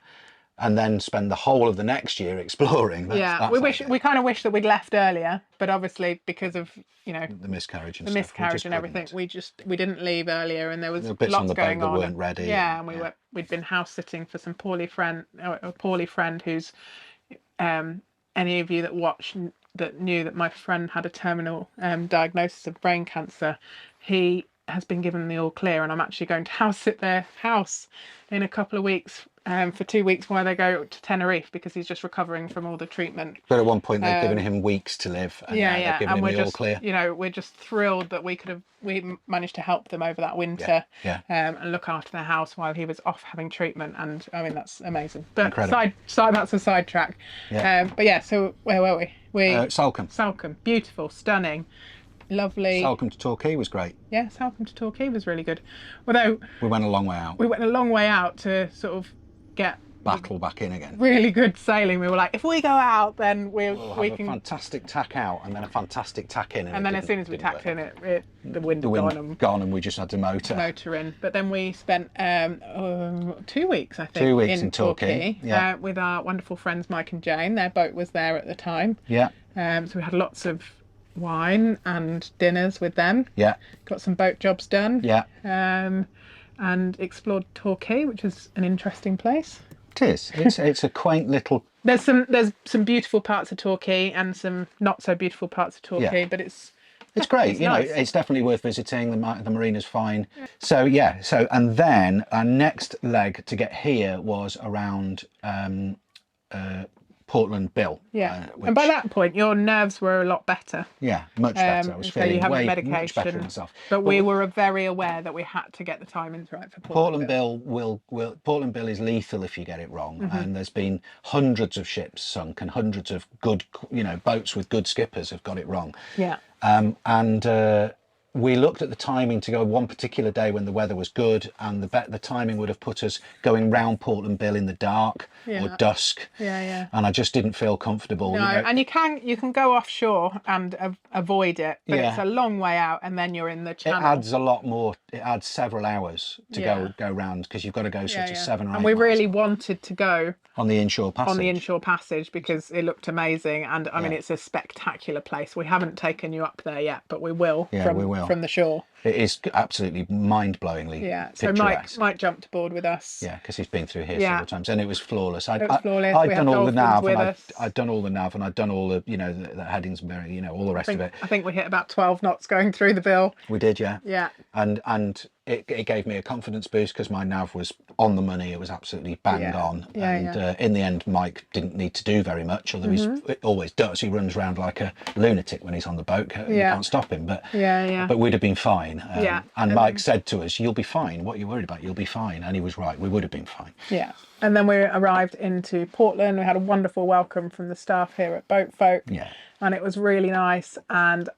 and then spend the whole of the next year exploring. We kind of wish that we'd left earlier, but obviously because of the miscarriage and everything, we didn't leave earlier, and there was bits lots on the going boat on. that weren't ready. Yeah, and we'd been house sitting for some poorly friend who's any of you that watched that knew that my friend had a terminal diagnosis of brain cancer. He has been given the all clear, and I'm actually going to house sit their house in a couple of weeks for 2 weeks while they go to Tenerife, because he's just recovering from all the treatment. But at one point they've given him weeks to live, and they've given him the all clear. We're just thrilled that we managed to help them over that winter and look after their house while he was off having treatment, and I mean that's amazing. But that's a sidetrack. So where were we? Salcombe, beautiful, stunning, lovely. Salcombe to Torquay was great. Yeah, Salcombe to Torquay was really good. Although we went a long way out. We went a long way out to sort of get battle back in again. really good sailing. We were like, if we go out, then We'll we have a can. fantastic tack out and then a fantastic tack in. And then as soon as we tacked in, the wind had gone and gone, and we just had to motor in. But then we spent 2 weeks, I think, 2 weeks in Torquay, yeah. With our wonderful friends Mike and Jane. Their boat was there at the time. Yeah. So we had lots of wine and dinners with them. Yeah. Got some boat jobs done. Yeah. And explored Torquay, which is an interesting place. It is. It's a quaint little. There's some beautiful parts of Torquay and some not so beautiful parts of Torquay, but it's great. Nice. It's definitely worth visiting. The marina's fine. So yeah. So and then our next leg to get here was around Portland Bill. Yeah. And by that point, your nerves were a lot better. Yeah, much better. I was feeling you have way medication, much better myself. But we were very aware that we had to get the timings right for Portland Bill. Portland Bill is lethal if you get it wrong. And there's been hundreds of ships sunk and hundreds of good, boats with good skippers have got it wrong. Yeah. We looked at the timing to go one particular day when the weather was good, and the timing would have put us going round Portland Bill in the dark or dusk. Yeah. And I just didn't feel comfortable. No, and you can go offshore and avoid it, but it's a long way out, and then you're in the channel. It adds a lot more. It adds several hours to go round because you've got to go sort of 7 or 8 And we miles really wanted to go on the inshore passage because it looked amazing, and I mean it's a spectacular place. We haven't taken you up there yet, but we will. We will. From the shore. It is absolutely mind-blowingly picturesque. So Mike jumped aboard with us. Yeah, because he's been through here several times, and it was flawless. I'd done all the nav, and I'd done all the nav, and I'd done all the the headings, all the rest of it. I think we hit about 12 knots going through the Bill. We did, yeah. Yeah. And it gave me a confidence boost because my nav was on the money. It was absolutely bang on. In the end, Mike didn't need to do very much, although he always does. He runs around like a lunatic when he's on the boat. You can't stop him. But but we'd have been fine. And Mike said to us, "You'll be fine. What are you worried about? You'll be fine." And he was right. We would have been fine. Yeah. And then we arrived into Portland. We had a wonderful welcome from the staff here at Boatfolk. Yeah. And it was really nice. And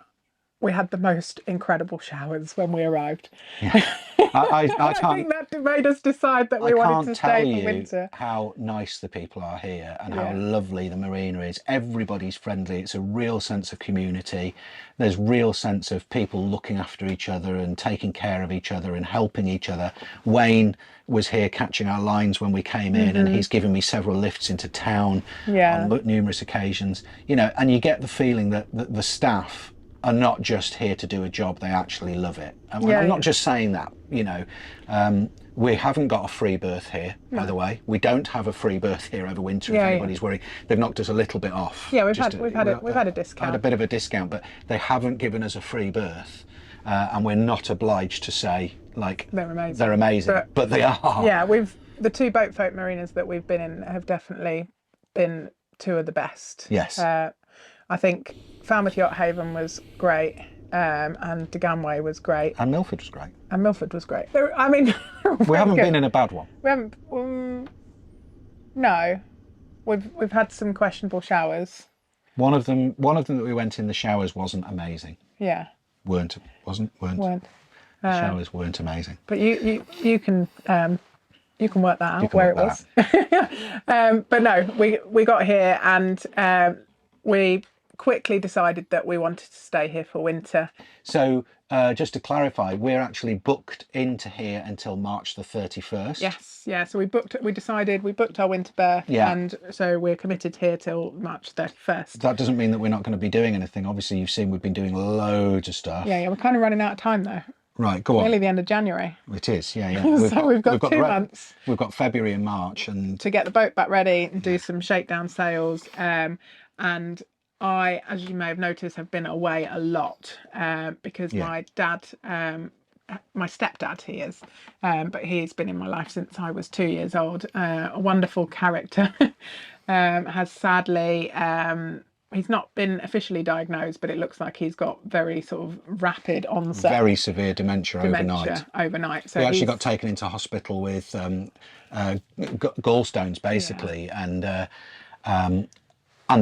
we had the most incredible showers when we arrived. Yeah. I think that made us decide that we wanted to stay for winter. How nice the people are here and how lovely the marina is. Everybody's friendly. It's a real sense of community. There's real sense of people looking after each other and taking care of each other and helping each other. Wayne was here catching our lines when we came in, and he's given me several lifts into town on numerous occasions. And you get the feeling that the staff are not just here to do a job, they actually love it. And I'm not just saying that, we haven't got a free berth here, by the way. We don't have a free berth here over winter if anybody's worried. They've knocked us a little bit off. Yeah, we've had a discount. Had a bit of a discount, but they haven't given us a free berth. And we're not obliged to say like they're amazing, but they are. Yeah, the 2 Boatfolk marinas that we've been in have definitely been 2 of the best. Yes. I think Falmouth Yacht Haven was great, and Deganway was great, and Milford was great. We haven't been in a bad one. We haven't. No, we've had some questionable showers. One of them that we went in, the showers wasn't amazing. Yeah. Weren't. The showers weren't amazing. But you can work that out where it was. But no, we got here and we quickly decided that we wanted to stay here for winter. So just to clarify, we're actually booked into here until March the 31st. Yes, yeah. So we booked our winter berth, and so we're committed here till March 31st. That doesn't mean that we're not going to be doing anything. Obviously, you've seen we've been doing loads of stuff. Yeah, we're kind of running out of time though. Right, go on. Nearly the end of January. It is, yeah. So we've got 2 months. We've got February and March, and to get the boat back ready and do some shakedown sails. And I, as you may have noticed, have been away a lot because my dad, my stepdad, he is, but he's been in my life since I was 2 years old. A wonderful character, has sadly. He's not been officially diagnosed, but it looks like he's got very sort of rapid onset. Very severe dementia overnight. So he actually got taken into hospital with gallstones, basically, and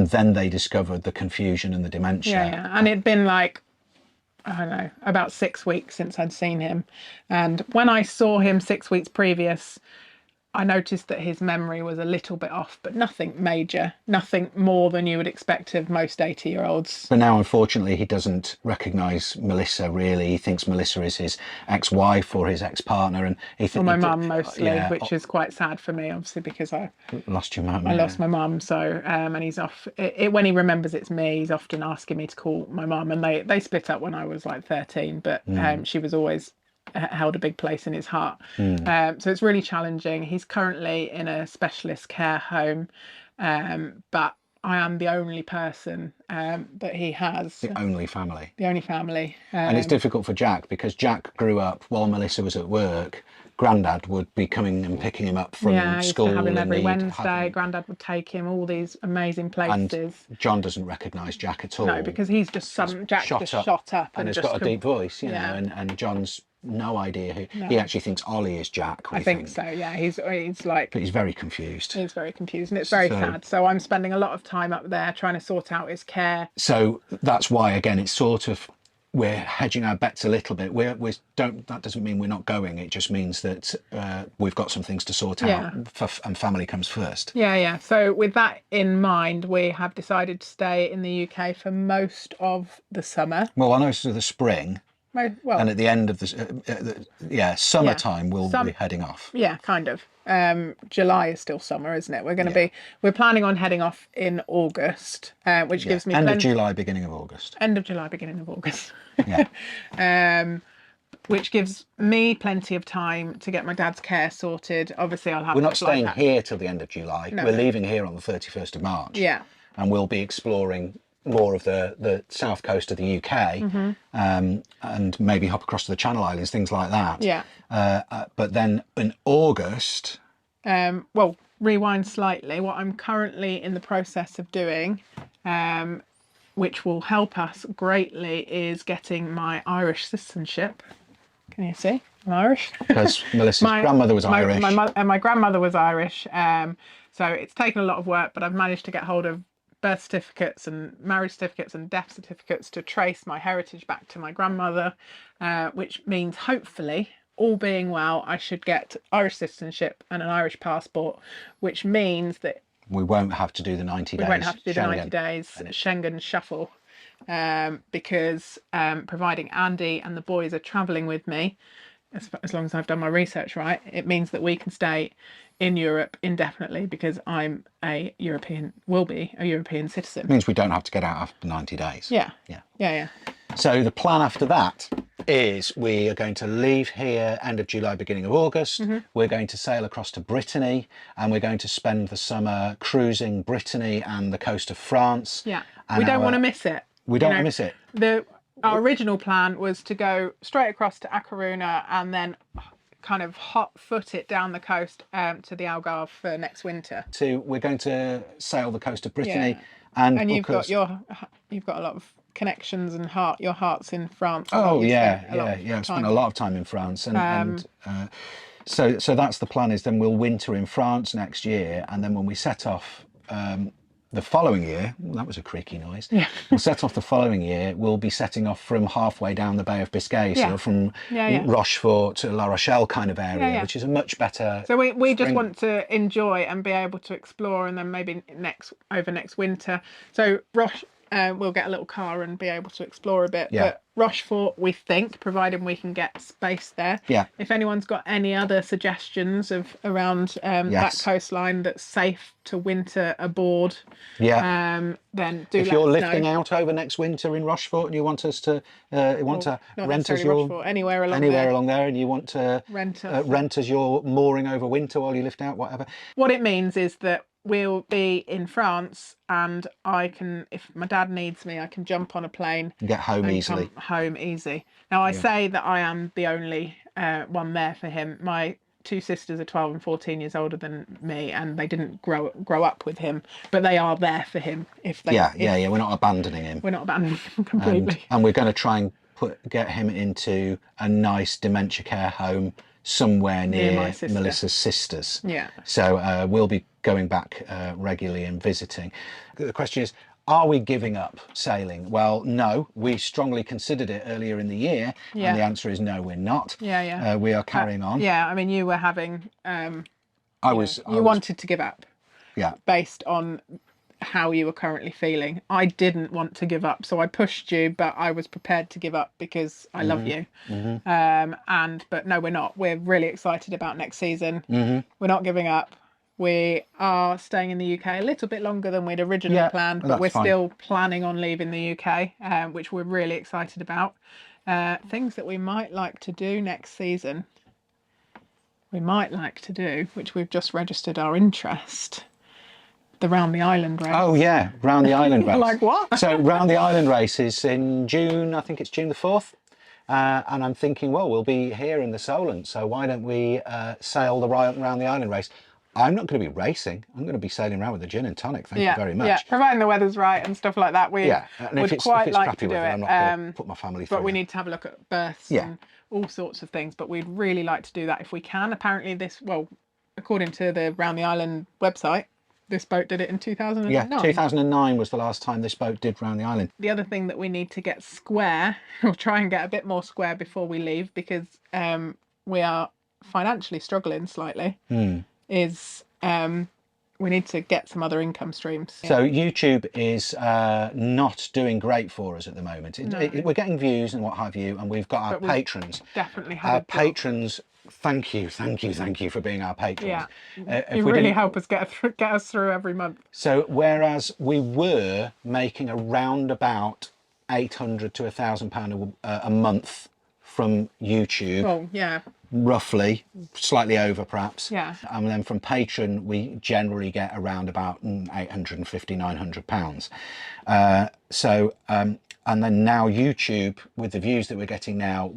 then they discovered the confusion and the dementia. Yeah. And it'd been like, I don't know, about 6 weeks since I'd seen him. And when I saw him 6 weeks previous, I noticed that his memory was a little bit off, but nothing major, nothing more than you would expect of most 80-year-olds. But now, unfortunately, he doesn't recognise Melissa really. He thinks Melissa is his ex-wife or his ex-partner, and Or my mum mostly, which is quite sad for me, obviously, because I lost your mum. I lost my mum. So, and he's off. When he remembers it's me, he's often asking me to call my mum. And they split up when I was like 13, but she was always held a big place in his heart. So it's really challenging. He's currently in a specialist care home, but I am the only person that he has. The only family. The only family. And it's difficult for Jack because Jack grew up while Melissa was at work. Grandad would be coming and picking him up from school. Yeah, have him every Wednesday. Grandad would take him all these amazing places. And John doesn't recognise Jack at all. No, because he's just Jack's just shot up and has got a deep voice, you know. And John's no idea who. No. He actually thinks Ollie is Jack. I think so. Yeah, he's like. But he's very confused. He's very confused, and it's very sad. So I'm spending a lot of time up there trying to sort out his care. So that's why, again, it's sort of. We're hedging our bets a little bit. That doesn't mean we're not going. It just means that we've got some things to sort out, and family comes first. Yeah. So with that in mind, we have decided to stay in the UK for most of the summer. Well, I know it's the spring. Well, and at the end of the summertime, we'll be heading off. Yeah, kind of. July is still summer, isn't it? We're planning on heading off in August, which gives me end of July, beginning of August. End of July, beginning of August. Yeah. Which gives me plenty of time to get my dad's care sorted. Obviously, I'll have. We're not staying here till the end of July. No. We're leaving here on the 31st of March. Yeah. And we'll be exploring more of the south coast of the UK, and maybe hop across to the Channel Islands, things like that. Yeah. But then in August. Well, rewind slightly. What I'm currently in the process of doing, which will help us greatly, is getting my Irish citizenship. Can you see? I'm Irish. Because Melissa's grandmother was Irish. My grandmother was Irish. So it's taken a lot of work, but I've managed to get hold of birth certificates and marriage certificates and death certificates to trace my heritage back to my grandmother, which means hopefully, all being well, I should get Irish citizenship and an Irish passport, which means that we won't have to do the 90 days. We won't have to do the 90 days Schengen shuffle, because providing Andy and the boys are travelling with me, as long as I've done my research right, it means that we can stay in Europe indefinitely because will be a European citizen. It means we don't have to get out after 90 days. Yeah. So the plan after that is we are going to leave here end of July, beginning of August. We're going to sail across to Brittany, and we're going to spend the summer cruising Brittany and the coast of France. Yeah. We don't want to miss it. We don't want to miss it. Our original plan was to go straight across to A Coruña and then kind of hot foot it down the coast to the Algarve for next winter. We're going to sail the coast of Brittany, and you've got a lot of connections and your heart's in France. I've spent a lot of time in France, and so that's the plan. Is then we'll winter in France next year, and then when we set off. The following year, that was a creaky noise. Yeah. We'll set off the following year. We'll be setting off from halfway down the Bay of Biscay, so from Rochefort to La Rochelle kind of area, which is a much better. So we just want to enjoy and be able to explore, and then maybe over next winter. So we'll get a little car and be able to explore a bit. Yeah. But Rochefort, we think, providing we can get space there. Yeah. If anyone's got any other suggestions around that coastline that's safe to winter aboard, then do. If you're lifting out over next winter in Rochefort and you want us to rent us your anywhere along there, and you want to rent us your mooring over winter while you lift out, whatever. What it means is that we'll be in France, and if my dad needs me, I can jump on a plane and get home easily. Home easy. Now I say that I am the only one there for him. My two sisters are 12 and 14 years older than me, and they didn't grow up with him, but they are there for him if they. We're not abandoning him. We're not abandoning him completely. And we're going to try and get him into a nice dementia care home somewhere near Melissa's sisters. Yeah. So we'll be going back regularly and visiting. The question is, are we giving up sailing? Well, no, we strongly considered it earlier in the year, and the answer is no, we're not. We are carrying on. I mean, you were having You wanted to give up yeah. based on how you were currently feeling. I didn't want to give up, so I pushed you, but I was prepared to give up because I love you. But no, we're not. We're really excited about next season. We're not giving up. We are staying in the UK a little bit longer than we'd originally planned, but we're still planning on leaving the UK, which we're really excited about. Things that we might like to do next season. We might like to do, which we've just registered our interest, the Round the Island race. Oh yeah, Round the Island race. Like what? So Round the Island race is in June. I think it's June the 4th. And I'm thinking, well, we'll be here in the Solent, so why don't we sail the Round the Island race? I'm not going to be racing. I'm going to be sailing around with a gin and tonic. Thank you very much. Yeah, providing the weather's right and stuff like that. We would quite like to do it. I'm not going to put my family through. But we need to have a look at berths and all sorts of things. But we'd really like to do that if we can. Apparently according to the Round the Island website, this boat did it in 2009. Yeah, 2009 was the last time this boat did Round the Island. The other thing that we need to get square, or try and get a bit more square before we leave, because we are financially struggling slightly, is we need to get some other income streams. So YouTube is not doing great for us at the moment. We're getting views and what have you, and we've got our patrons. Definitely have our patrons. Thank you for being our patrons. Yeah, you really help us get us through every month. So whereas we were making around about £800 to £1,000 a month from YouTube. Oh yeah. Roughly, slightly over perhaps. Yeah. And then from Patreon, we generally get around about £850, £900. And then now YouTube, with the views that we're getting now,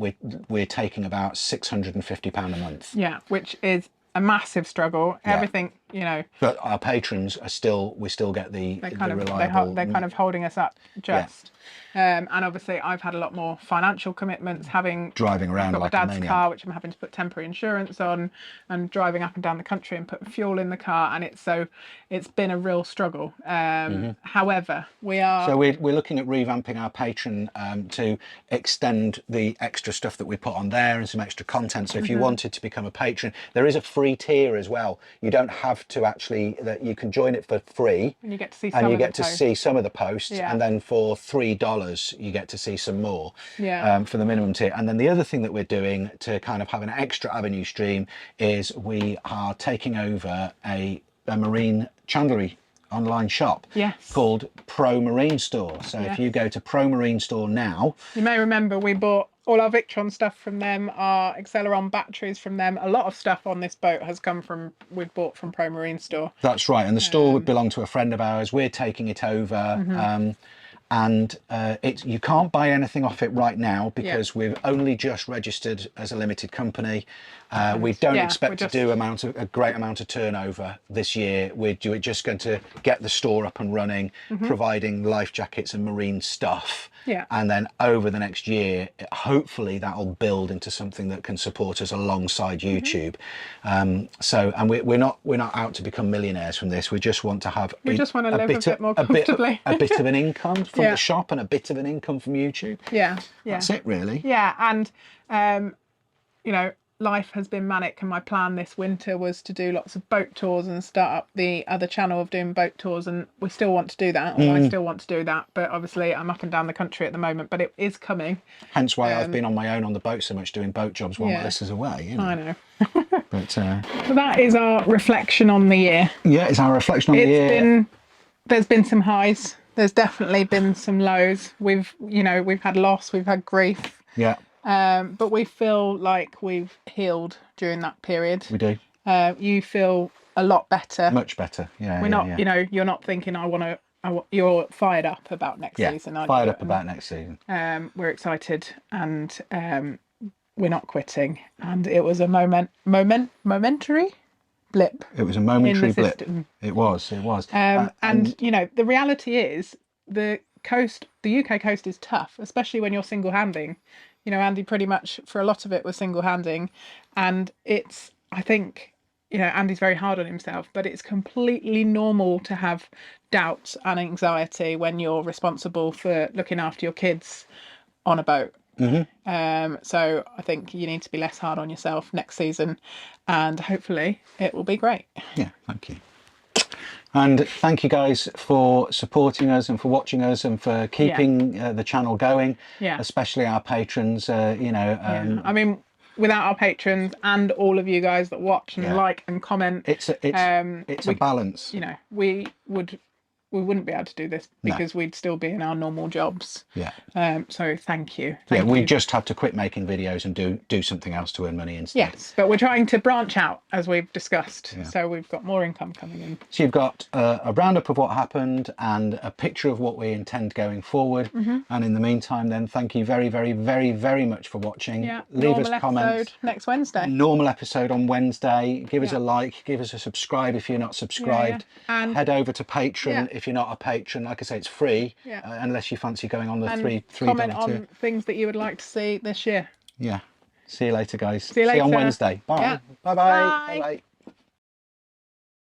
we're taking about £650 a month. Yeah, which is a massive struggle. Yeah. Everything, But our patrons are we still get the reliable. They're kind of holding us up just. And obviously I've had a lot more financial commitments, driving around got like my a dad's maniac. car, which I'm having to put temporary insurance on, and driving up and down the country and putting fuel in the car, and it's been a real struggle. However, we're looking at revamping our Patreon to extend the extra stuff that we put on there and some extra content. So if you wanted to become a patron, there is a free tier as well. You don't have to that you can join it for free, and you get to see some of the posts, and then for $3 you get to see some more for the minimum tier. And then the other thing that we're doing to kind of have an extra avenue stream is we are taking over a marine chandlery online shop called Pro Marine Store. So if you go to Pro Marine Store now, you may remember we bought all our Victron stuff from them, our Acceleron batteries from them. A lot of stuff on this boat we've bought from Pro Marine Store. That's right, and the store would belong to a friend of ours. We're taking it over. And you can't buy anything off it right now because we've only just registered as a limited company. We don't expect to do a great amount of turnover this year. We're just going to get the store up and running, providing life jackets and marine stuff. And then over the next year, hopefully that'll build into something that can support us alongside YouTube. And we're not out to become millionaires from this. We just want to have live a bit more comfortably. a bit of an income from the shop and a bit of an income from YouTube. That's it really. And life has been manic, and my plan this winter was to do lots of boat tours and start up the other channel of doing boat tours, and we still want to do that, or I still want to do that, but obviously I'm up and down the country at the moment, but it is coming. Hence why I've been on my own on the boat so much, doing boat jobs while Melissa's away. I know. But so that is our reflection on the year. It's our reflection on the year. There's been some highs, there's definitely been some lows. We've had loss, we've had grief. But we feel like we've healed during that period. We do. You feel a lot better. Much better. We're not. You're not thinking you're fired up about next season. Fired up about next season. We're excited, and we're not quitting. And it was a momentary blip. It was a momentary blip. System. It was. And the reality is the UK coast is tough, especially when you're single-handing. Andy pretty much for a lot of it was single-handing, and I think Andy's very hard on himself, but it's completely normal to have doubts and anxiety when you're responsible for looking after your kids on a boat. So I think you need to be less hard on yourself next season, and hopefully it will be great. Yeah, thank you. And thank you guys for supporting us and for watching us and for keeping the channel going, especially our patrons. I mean, without our patrons and all of you guys that watch and like and comment, it's a balance. You know, we wouldn't be able to do this because we'd still be in our normal jobs. So thank you. We just have to quit making videos and do something else to earn money instead. Yes, but we're trying to branch out as we've discussed. So we've got more income coming in. So you've got a roundup of what happened and a picture of what we intend going forward. And in the meantime, then thank you very, very, very, very much for watching. Leave us comments. Next Wednesday. Normal episode on Wednesday. Give us a like, give us a subscribe if you're not subscribed. And head over to Patreon if you're not a patron. Like I say, it's free unless you fancy going on the $3 comment on things that you would like to see this year. See you later, guys. See you later. On Wednesday. Bye. Bye-bye. Bye-bye.